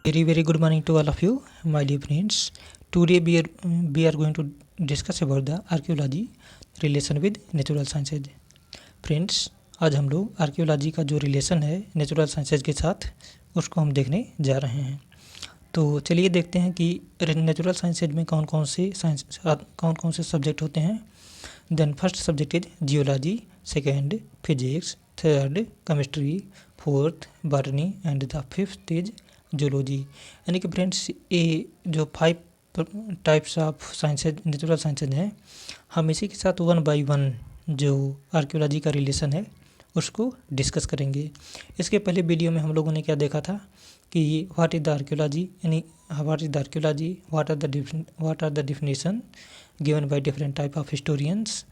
Very good morning to all of you, my dear friends. Today we are going to discuss about the archaeology relation with natural sciences. Friends, आज हम लोग archaeology का जो relation है natural sciences के साथ उसको हम देखने जा रहे हैं। तो चलिए देखते हैं कि नेचुरल साइंसेज में कौन कौन से सब्जेक्ट होते हैं। Then first subject is geology, second physics, third chemistry, fourth botany and the fifth is zoology. यानी कि फ्रेंड्स ये जो 5 types of sciences natural sciences हैं, हम इसी के साथ 1 बाय 1 जो आर्कियोलॉजी का रिलेशन है उसको डिस्कस करेंगे। इसके पहले वीडियो में हम लोगों ने क्या देखा था कि व्हाट इज़ द आर्कियोलॉजी, यानी what is the archaeology, what are the definition given by different type of historians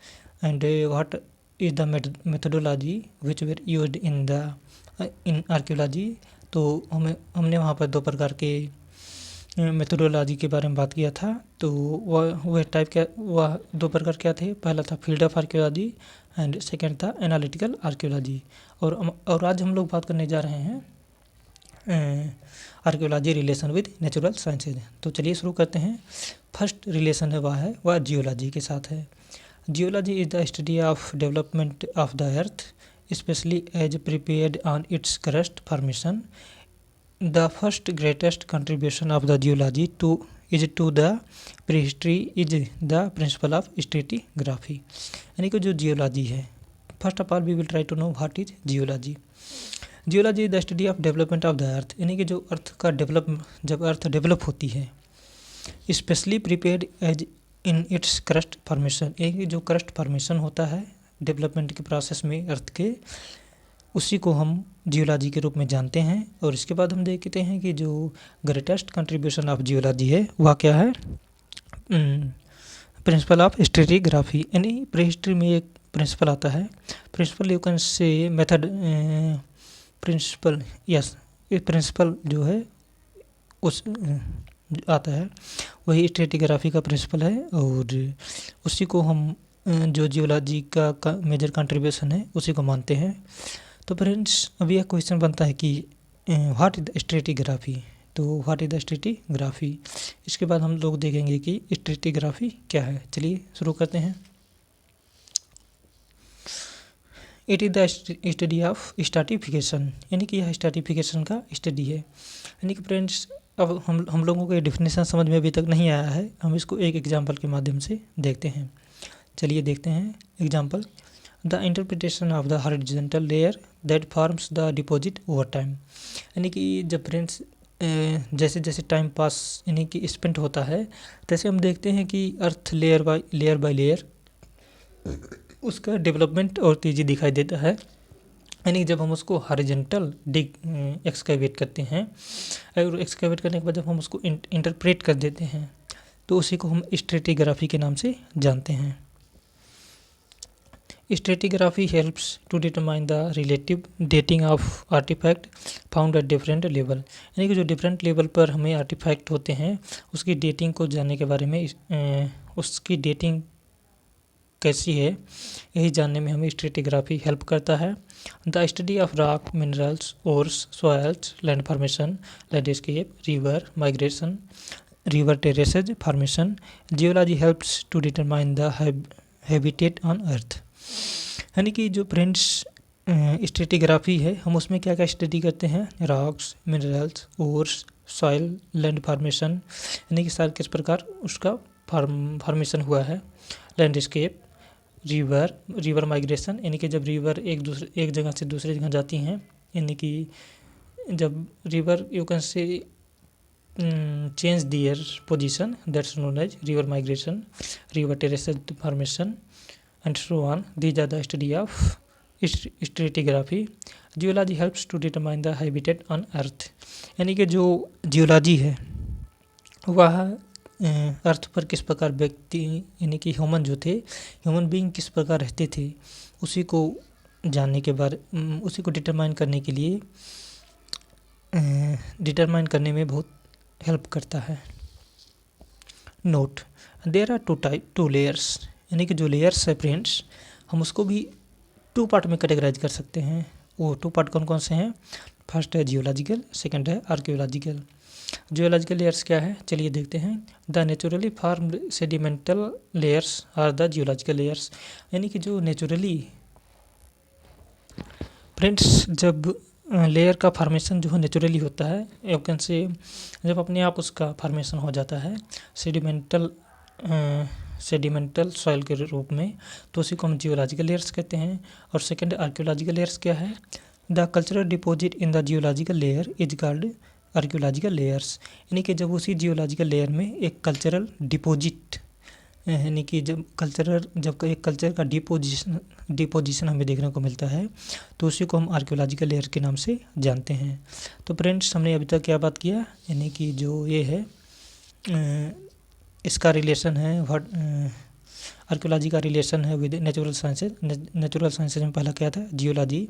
and what is the methodology which were used in archaeology. तो हमने वहाँ पर 2 प्रकार के मेथोडोलॉजी के बारे में बात किया था। तो वह 2 प्रकार क्या थे। पहला था field of archaeology and second था एनालिटिकल आर्कियोलॉजी। और आज हम लोग बात करने जा रहे हैं archaeology relation with natural sciences. तो चलिए शुरू करते हैं। फर्स्ट रिलेशन है वह जियोलॉजी के साथ है। Geology is the study of development of the earth especially as prepared on its crust formation. The first greatest contribution of the geology to the prehistory is the principle of stratigraphy. यानी कि जो geology है, first of all we will try to know what is geology. Geology is the study of development of the earth, यानी कि जो अर्थ का जब अर्थ develop होती है, specially prepared as in its crust formation, एक जो क्रस्ट फॉर्मेशन होता है डेवलपमेंट के प्रोसेस में अर्थ के, उसी को हम जियोलॉजी के रूप में जानते हैं। और इसके बाद हम देखते हैं कि जो ग्रेटेस्ट कंट्रीब्यूशन ऑफ जियोलॉजी है वह क्या है, प्रिंसिपल ऑफ स्ट्रेटिग्राफी। यानी प्रीहिस्ट्री में एक प्रिंसिपल आता है, principle you can say method principle, yes, ये प्रिंसिपल जो है उस आता है वही स्ट्रेटिग्राफी का प्रिंसिपल है। और उसी को हम जो जियोलॉजी का मेजर कंट्रीब्यूशन है उसी को मानते हैं। तो फ्रेंड्स अभी यह क्वेश्चन बनता है कि व्हाट इज द स्ट्रेटिग्राफी। तो व्हाट इज द स्ट्रेटिग्राफी, इसके बाद हम लोग देखेंगे कि स्ट्रेटिग्राफी क्या है। चलिए शुरू करते हैं। It is the study of stratification, यानी कि यह स्ट्रैटिफिकेशन का स्टडी है। यानी कि फ्रेंड्स अब हम लोगों को ये डिफिनेशन समझ में अभी तक नहीं आया है, हम इसको एक एग्जाम्पल के माध्यम से देखते हैं। चलिए देखते हैं example. The interpretation of the horizontal layer that forms the deposit over time. यानी कि जब फ्रेंड्स जैसे जैसे टाइम पास यानी कि स्पेंड होता है, तैसे हम देखते हैं कि अर्थ लेयर बाय लेयर उसका डेवलपमेंट और तेज़ी दिखाई देता है। यानी जब हम उसको हॉरिजॉन्टल एक्सकैवेट करते हैं, और एक्सकैवेट करने के बाद जब हम उसको इंटरप्रेट कर देते हैं तो उसी को हम स्ट्रेटिग्राफी के नाम से जानते हैं। Stratigraphy helps to determine the relative dating of artifact found at different level. यानी कि जो डिफरेंट लेवल पर हमें आर्टिफैक्ट होते हैं उसकी डेटिंग को जानने के बारे में, उसकी डेटिंग कैसी है यही जानने में हमें स्ट्रेटिग्राफी हेल्प करता है। The study of rock, minerals, ores, soils, land formation, landscape, river migration, river terraces formation. Geology helps to determine the habitat on earth. यानी कि जो फ्रेंड्स स्ट्रेटिग्राफी है, हम उसमें क्या क्या स्टडी करते हैं, rocks, minerals, ores, soil, land formation, यानी कि सार किस प्रकार उसका फॉर्मेशन हुआ है, लैंडस्केप, रिवर माइग्रेशन, यानी कि जब रिवर एक जगह से दूसरी जगह जाती हैं, यानी कि जब रिवर यू कैन से change their position, that's known as river migration, river terraces formation and so on. These are the study of stratigraphy. Geology helps to determine the habitat on earth. यानी कि जो geology है वह अर्थ पर किस प्रकार व्यक्ति यानी कि ह्यूमन बीइंग किस प्रकार रहते थे उसी को जानने के उसी को डिटरमाइन करने के लिए डिटरमाइन करने में बहुत हेल्प करता है। Note, there are two layers, यानी कि जो लेयर्स है फ्रेंड्स हम उसको भी 2 पार्ट में कैटेगराइज कर सकते हैं। वो 2 पार्ट कौन कौन से हैं, फर्स्ट है जियोलॉजिकल, सेकंड है आर्कियोलॉजिकल। जियोलॉजिकल लेयर्स क्या है, चलिए देखते हैं। The naturally formed sedimental layers are the geological layers. यानी कि जो नेचुरली फ्रेंड्स जब लेयर का फॉर्मेशन जो है नेचुरली होता है, यू कैन से जब अपने आप उसका फॉर्मेशन हो जाता है सेडिमेंटल सॉइल के रूप में, तो उसी को हम जियोलॉजिकल लेयर्स कहते हैं। और सेकंड आर्कियोलॉजिकल लेयर्स क्या है, the cultural deposit in the geological layer is called archaeological layers. यानी कि जब उसी जियोलॉजिकल लेयर में एक कल्चरल डिपॉजिट, यानी कि जब एक कल्चर का डिपोजिशन हमें देखने को मिलता है, तो उसी को हम आर्कियोलॉजिकल लेयर के नाम से जानते हैं। तो फ्रेंड्स हमने अभी तक क्या बात किया, यानी कि जो ये है इसका रिलेशन है आर्कियोलॉजी का रिलेशन है with natural sciences. Natural sciences में पहला क्या था, जियोलॉजी।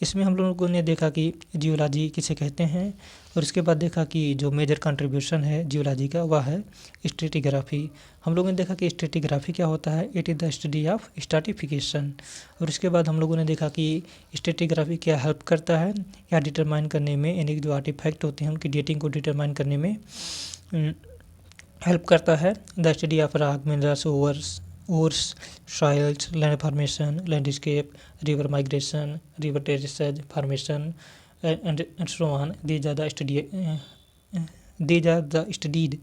इसमें हम लोगों ने देखा कि जियोलॉजी किसे कहते हैं, और इसके बाद देखा कि जो मेजर कंट्रीब्यूशन है जियोलॉजी का वह है स्ट्रेटिग्राफी। हम लोगों ने देखा कि स्ट्रेटिग्राफी क्या होता है, it is the study of stratification. और इसके बाद हम लोगों ने देखा कि स्ट्रेटिग्राफी क्या हेल्प करता है या डिटरमाइन करने में, यानी कि जो आर्टिफैक्ट होते हैं उनकी डेटिंग को डिटरमाइन करने में हेल्प करता है। The study of rock minerals, ores, soils, land formation, landscape, river migration, river terraces formation and so on. These are the studied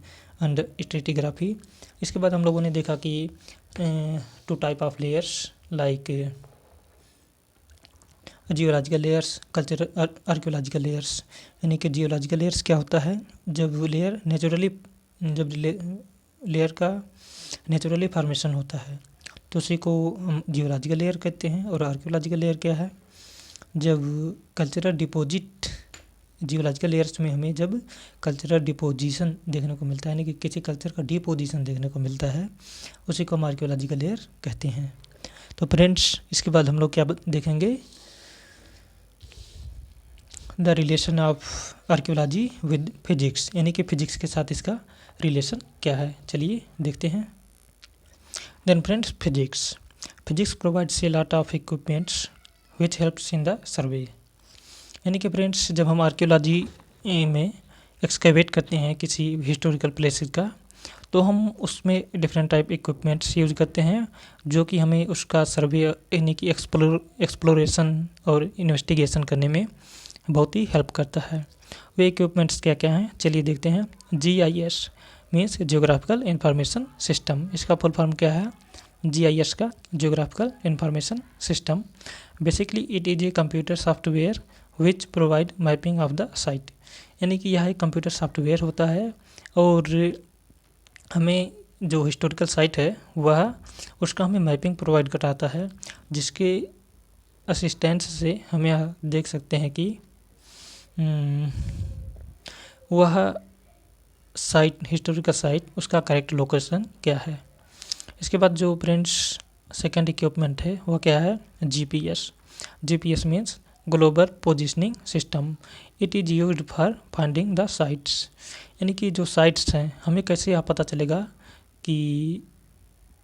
under stratigraphy. इसके बाद हम लोगों ने देखा कि two type of layers like geological layers, cultural archaeological layers. यानी कि geological layers क्या होता है, जब लेयर नेचुरली लेयर का नेचुरली फॉर्मेशन होता है तो उसी को हम जियोलॉजिकल लेयर कहते हैं। और आर्कियोलॉजिकल लेयर क्या है, जब कल्चरल डिपॉजिट, जियोलॉजिकल लेयर्स में हमें जब कल्चरल डिपोजिशन देखने को मिलता है, यानी कि किसी कल्चर का डिपोजिशन देखने को मिलता है, उसी को हम आर्कियोलॉजिकल लेयर कहते हैं। तो फ्रेंड्स इसके बाद हम लोग क्या देखेंगे, the relation of archaeology with physics, यानी कि फिजिक्स के साथ इसका रिलेशन क्या है, चलिए देखते हैं। Then friends physics provides a lot of equipments which helps in the survey. यानी कि फ्रेंड्स जब हम आर्कियोलॉजी में एक्सकेवेट करते हैं किसी हिस्टोरिकल प्लेसेस का, तो हम उसमें डिफरेंट टाइप इक्विपमेंट्स यूज करते हैं जो कि हमें उसका सर्वे यानी कि एक्सप्लोरेशन और इन्वेस्टिगेशन करने में बहुत ही हेल्प करता है। वे इक्विपमेंट्स क्या क्या हैं, चलिए देखते हैं। GIS means geographical information system, इसका फुल फॉर्म क्या है, GIS का geographical information system. Basically it is a computer software which provide mapping of the site. यानी कि यह एक कंप्यूटर सॉफ्टवेयर होता है और हमें जो हिस्टोरिकल साइट है वह उसका हमें मैपिंग प्रोवाइड कराता है, जिसके असिस्टेंस से हम यह देख सकते हैं कि वह साइट, हिस्टोरिकल साइट, उसका करेक्ट लोकेशन क्या है। इसके बाद जो फ्रेंड्स सेकंड इक्विपमेंट है वह क्या है, GPS means global positioning system. It is used for finding the sites. यानी कि जो साइट्स हैं हमें कैसे यह पता चलेगा कि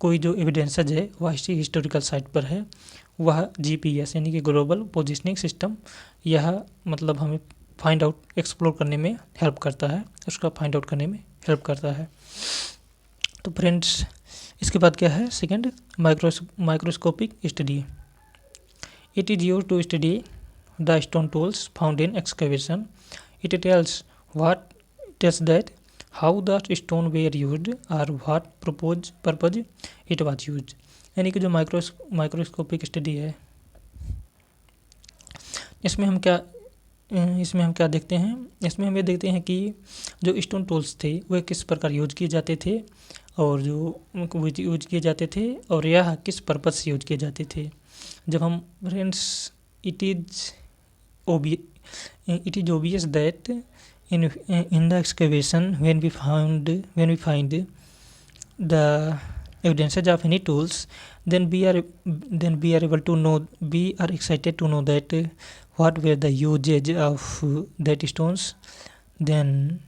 कोई जो एविडेंसेज है वह इसी हिस्टोरिकल साइट पर है, वह GPS यानी कि ग्लोबल पोजिशनिंग सिस्टम, यह मतलब हमें फाइंड आउट, एक्सप्लोर करने में हेल्प करता है, उसका फाइंड आउट करने में हेल्प करता है। तो फ्रेंड्स इसके बाद क्या है, second microscopic study. It is used to study the stone tools found in excavation. It tells that how the stone were used और what purpose it was used. यानी कि जो माइक्रोस्कोपिक स्टडी है, इसमें हम क्या देखते हैं, इसमें हम ये देखते हैं कि जो स्टोन टूल्स थे वे किस प्रकार यूज किए जाते थे और यूज किए जाते थे और यह किस पर्पज से यूज किए जाते थे। जब हम friends it is obvious that in the excavation when we find the evidences of any tools, then we are able to know, we are excited to know that what were the usage of that stones, then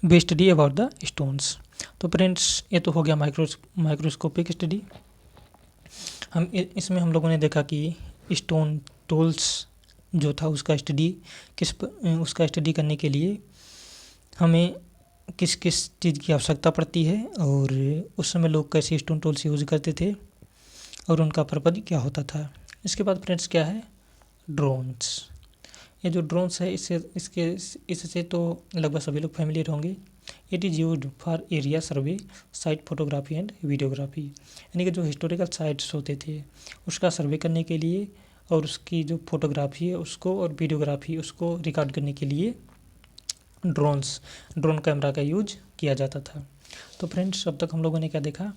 we study about the stones। तो friends ये तो हो गया microscopic study. इसमें हम लोगों ने देखा कि स्टोन टूल्स जो था उसका उसका स्टडी करने के लिए हमें किस किस चीज़ की आवश्यकता पड़ती है और उस समय लोग कैसे स्टोन टूल्स यूज़ करते थे और उनका पर्पज क्या होता था। इसके बाद फ्रेंड्स क्या है, ड्रोन्स। ये जो ड्रोन्स है इससे तो लगभग सभी लोग फैमिलियर होंगे। It is used for area survey, site photography and videography. यानी कि जो हिस्टोरिकल साइट्स होते थे उसका सर्वे करने के लिए और उसकी जो फोटोग्राफी है उसको और वीडियोग्राफी उसको रिकॉर्ड करने के लिए ड्रोन कैमरा का यूज किया जाता था। तो फ्रेंड्स अब तक हम लोगों ने क्या देखा,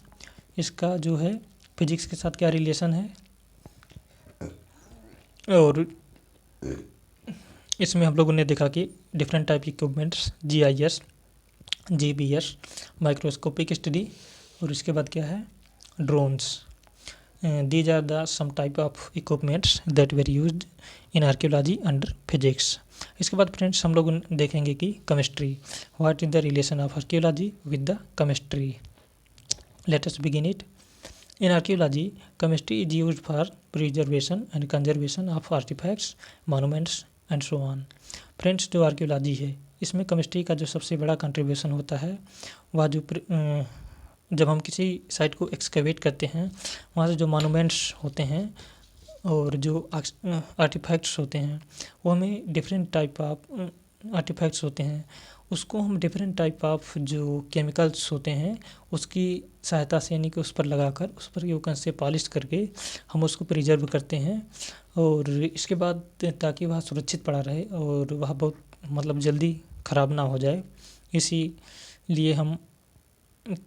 इसका जो है फिजिक्स के साथ क्या रिलेशन है और इसमें हम लोगों ने देखा कि different type equipments, GIS, GPS, microscopic study, और इसके बाद क्या है, drones. These are the some type of equipments that were used in archaeology under physics. इसके बाद फ्रेंड्स हम लोग देखेंगे कि chemistry, what is the relation of archaeology with the chemistry. Let us begin it. In archaeology, chemistry is used for preservation and conservation of artifacts, monuments and so on. Friends जो archaeology है इसमें chemistry का जो सबसे बड़ा contribution होता है वह जो जब हम किसी साइट को एक्सकेवेट करते हैं वहाँ से जो मॉन्यूमेंट्स होते हैं और जो आर्टिफैक्ट्स होते हैं वो हमें डिफरेंट टाइप ऑफ आर्टिफैक्ट्स होते हैं उसको हम डिफरेंट टाइप ऑफ जो केमिकल्स होते हैं उसकी सहायता से यानी कि उस पर लगाकर उस पर यूं से पॉलिश करके हम उसको प्रिजर्व करते हैं और इसके बाद ताकि वह सुरक्षित पड़ा रहे और वह बहुत मतलब जल्दी ख़राब ना हो जाए, इसीलिए हम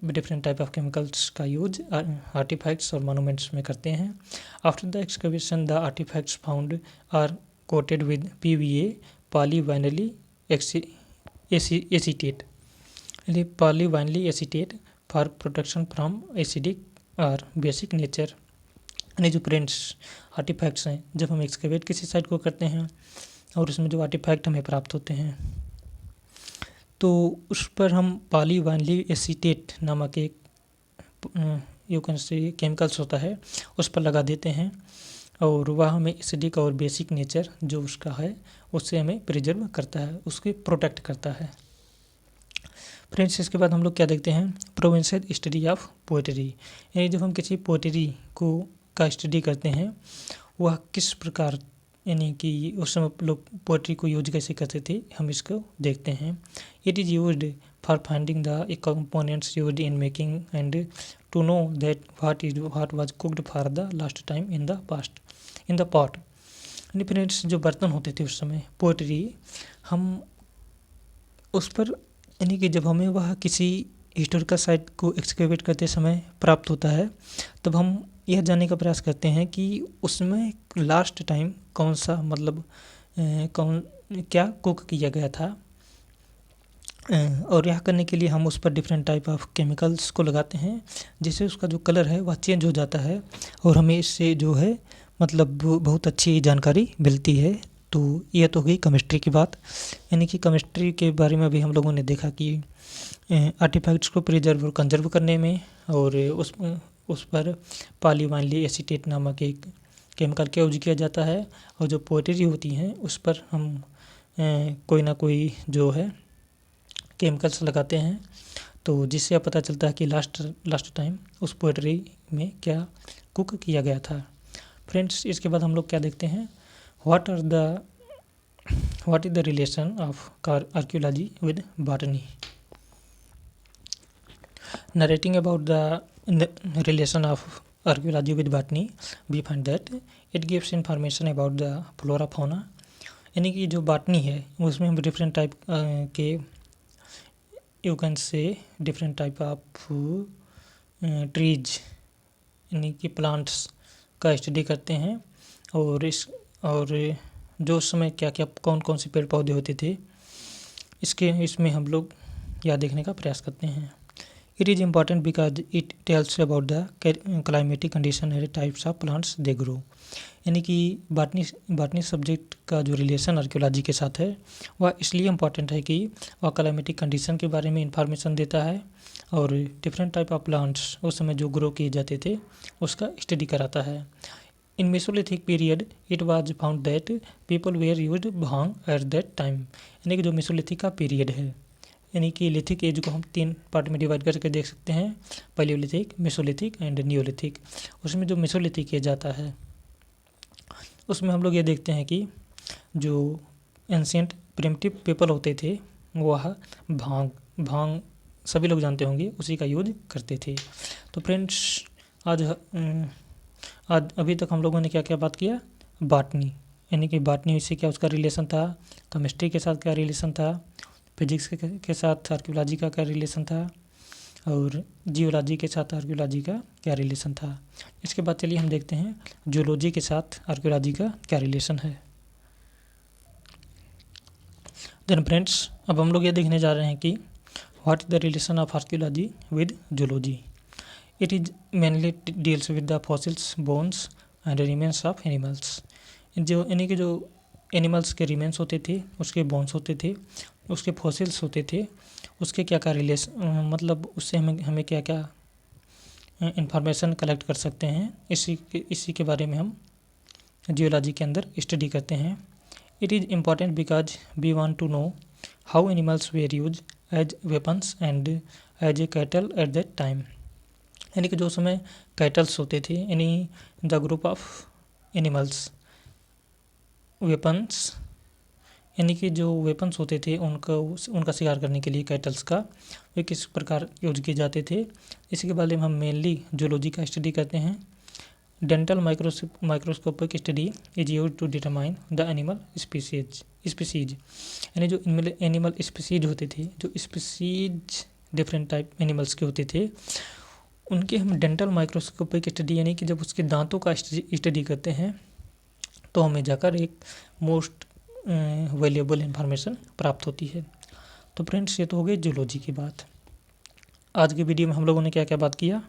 डिफरेंट टाइप ऑफ केमिकल्स का यूज आर्टिफैक्ट्स और मोनूमेंट्स में करते हैं। After the excavation the artifacts found are coated with PVA, polyvinyl acetate, polyvinyl acetate for protection from acidic और बेसिक नेचर। यानी जो फ्रेंड्स आर्टिफैक्ट्स हैं जब हम एक्सकेवेट किसी साइट को करते हैं और उसमें जो आर्टिफैक्ट हमें प्राप्त होते हैं तो उस पर हम पॉलीविनाइल एसीटेट नामक एक यू कैन से केमिकल्स होता है उस पर लगा देते हैं और वह हमें एसिडिक और बेसिक नेचर जो उसका है उससे हमें प्रिजर्व करता है, उसके प्रोटेक्ट करता है। फ्रेंड्स इसके बाद हम लोग क्या देखते हैं, प्रोविंशियल स्टडी ऑफ पोएट्री। यानी जब हम किसी पोएट्री का स्टडी करते हैं वह किस प्रकार यानी कि उस समय लोग पोएट्री को यूज कैसे करते थे हम इसको देखते हैं। It is used for finding the components used in making and to know that what was cooked for the last time in the pot. यानी फ्रेंड्स जो बर्तन होते थे उस समय पोएट्री हम उस पर यानी कि जब हमें वह किसी हिस्टोरिकल साइट को एक्सकेवेट करते समय प्राप्त होता है तब हम यह जानने का प्रयास करते हैं कि उसमें लास्ट टाइम कौन सा मतलब क्या कुक किया गया था और यह करने के लिए हम उस पर डिफरेंट टाइप ऑफ केमिकल्स को लगाते हैं जिससे उसका जो कलर है वह चेंज हो जाता है और हमें इससे जो है मतलब बहुत अच्छी जानकारी मिलती है। तो यह तो हुई केमिस्ट्री की बात। यानी कि केमिस्ट्री के बारे में भी हम लोगों ने देखा कि आर्टिफैक्ट्स को प्रिजर्व और कंजर्व करने में और उस पर पॉलीविनाइल एसीटेट नामक एक केमिकल का यूज किया जाता है और जो पोएट्री होती हैं उस पर हम कोई ना कोई जो है केमिकल्स लगाते हैं तो जिससे पता चलता है कि लास्ट टाइम उस पोएट्री में क्या कुक किया गया था। फ्रेंड्स इसके बाद हम लोग क्या देखते हैं, what is the relation of archaeology with botany. Narrating about the relation of archaeology with botany, we find that it gives information about the flora fauna। यानी कि जो बॉटनी है उसमें हम डिफरेंट टाइप के यू कैन से different type of trees यानी कि प्लांट्स का स्टडी करते हैं और जो उस समय क्या क्या कौन कौन से पेड़ पौधे होते थे इसमें हम लोग यह देखने का प्रयास करते हैं। It is important because it tells about the climatic condition and types of plants they grow। यानी कि बॉटनी सब्जेक्ट का जो रिलेशन आर्कियोलॉजी के साथ है वह इसलिए इम्पॉर्टेंट है कि वह क्लाइमेटिक कंडीशन के बारे में इंफॉर्मेशन देता है और डिफरेंट टाइप ऑफ प्लांट्स उस समय जो ग्रो किए जाते थे उसका स्टडी कराता है। In Mesolithic period, it was found that people were used bhang at that time। यानी कि जो मेसोलिथिक का पीरियड है, यानी कि लिथिक एज को हम 3 पार्ट में डिवाइड करके देख सकते हैं, पैलियोलिथिक, मेसोलिथिक एंड नियोलिथिक। उसमें जो मेसोलिथिक एज आता है उसमें हम लोग ये देखते हैं कि जो एंशियंट प्रिमिटिव पीपल होते थे वह भांग सभी लोग जानते होंगे उसी का यूज करते थे। तो फ्रेंड्स आज अभी तक हम लोगों ने क्या क्या बात किया, बॉटनी, यानी कि बॉटनी से क्या उसका रिलेशन था, केमिस्ट्री के साथ क्या रिलेशन था, फिजिक्स के साथ आर्कियोलॉजी का क्या रिलेशन था, और जियोलॉजी के साथ आर्कियोलॉजी का क्या रिलेशन था। इसके बाद चलिए हम देखते हैं जियोलॉजी के साथ आर्कियोलॉजी का क्या रिलेशन है। देन फ्रेंड्स, अब हम लोग ये देखने जा रहे हैं कि what is the relation of archaeology with geology. It is mainly deals with the fossils, bones and remains of animals. जो यानी कि जो एनिमल्स के रिमेन्स होते थे, उसके बोन्स होते थे, उसके फॉसिल्स होते थे, उसके क्या क्या रिलेशन, मतलब उससे हमें क्या क्या इंफॉर्मेशन कलेक्ट कर सकते हैं, इसी के बारे में हम जियोलॉजी के अंदर स्टडी करते हैं। It is important because we want to know how animals were use as weapons and as a cattle at that time. यानी कि जो समय कैटल्स होते थे, यानी the group of animals, weapons, यानी कि जो वेपन्स होते थे उनका शिकार करने के लिए कैटल्स का वे किस प्रकार यूज किए जाते थे, इसी के बारे में हम मेनली जूलॉजी का स्टडी करते हैं। Dental microscopic study is use to determine the animal species. यानी जो एनिमल स्पीसीज होते थे, जो स्पीसीज डिफरेंट टाइप एनिमल्स के होते थे, उनके हम डेंटल माइक्रोस्कोपिक स्टडी यानी कि जब उसके दांतों का स्टडी करते हैं तो हमें जाकर एक मोस्ट वैल्यूएबल इंफॉर्मेशन प्राप्त होती है। तो फ्रेंड्स, ये तो हो गई जूलॉजी की बात। आज के वीडियो में हम लोगों ने क्या क्या बात किया,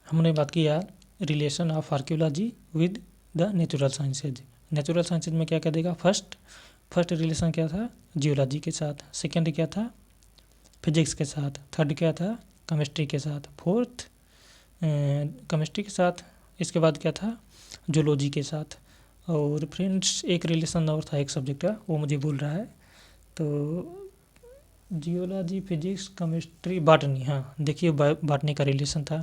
हमने बात किया relation of archaeology with the natural sciences. Natural sciences में क्या क्या देगा, फर्स्ट रिलेशन क्या था, जियोलॉजी के साथ, सेकेंड क्या था, फिजिक्स के साथ, थर्ड क्या था, केमिस्ट्री के साथ, फोर्थ केमिस्ट्री के साथ, इसके बाद क्या था, जूलॉजी के साथ। और फ्रेंड्स, एक रिलेशन और था एक सब्जेक्ट का, वो मुझे भूल रहा है। तो जियोलॉजी, फिजिक्स, केमिस्ट्री, बॉटनी, हाँ देखिए बॉटनी का रिलेशन था।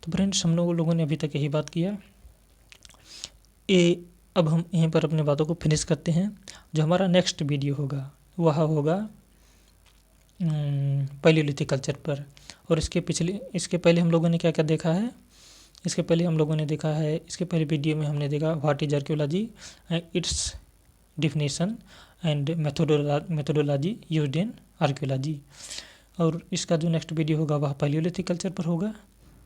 तो फ्रेंड्स, हम लोगों ने अभी तक यही बात किया। अब हम यहीं पर अपने बातों को फिनिश करते हैं। जो हमारा नेक्स्ट वीडियो होगा वह होगा पैलियोलिथिक कल्चर पर। और इसके पहले हम लोगों ने क्या क्या देखा है, इसके पहले वीडियो में हमने देखा what is archaeology and it's definition and methodology used in archaeology. और इसका जो नेक्स्ट वीडियो होगा वह पैलियोलिथिक कल्चर पर होगा।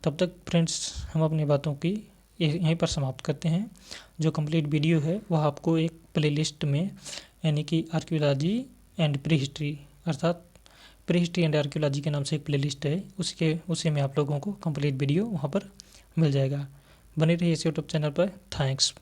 तब तक फ्रेंड्स, हम अपनी बातों की यहीं पर समाप्त करते हैं। जो कंप्लीट वीडियो है वह आपको एक प्लेलिस्ट में, यानी कि आर्कियोलॉजी एंड प्री हिस्ट्री, अर्थात प्री हिस्ट्री एंड आर्कियोलॉजी के नाम से एक प्लेलिस्ट है, उसी में आप लोगों को कंप्लीट वीडियो वहाँ पर मिल जाएगा। बने रहिए इस यूट्यूब चैनल पर। थैंक्स।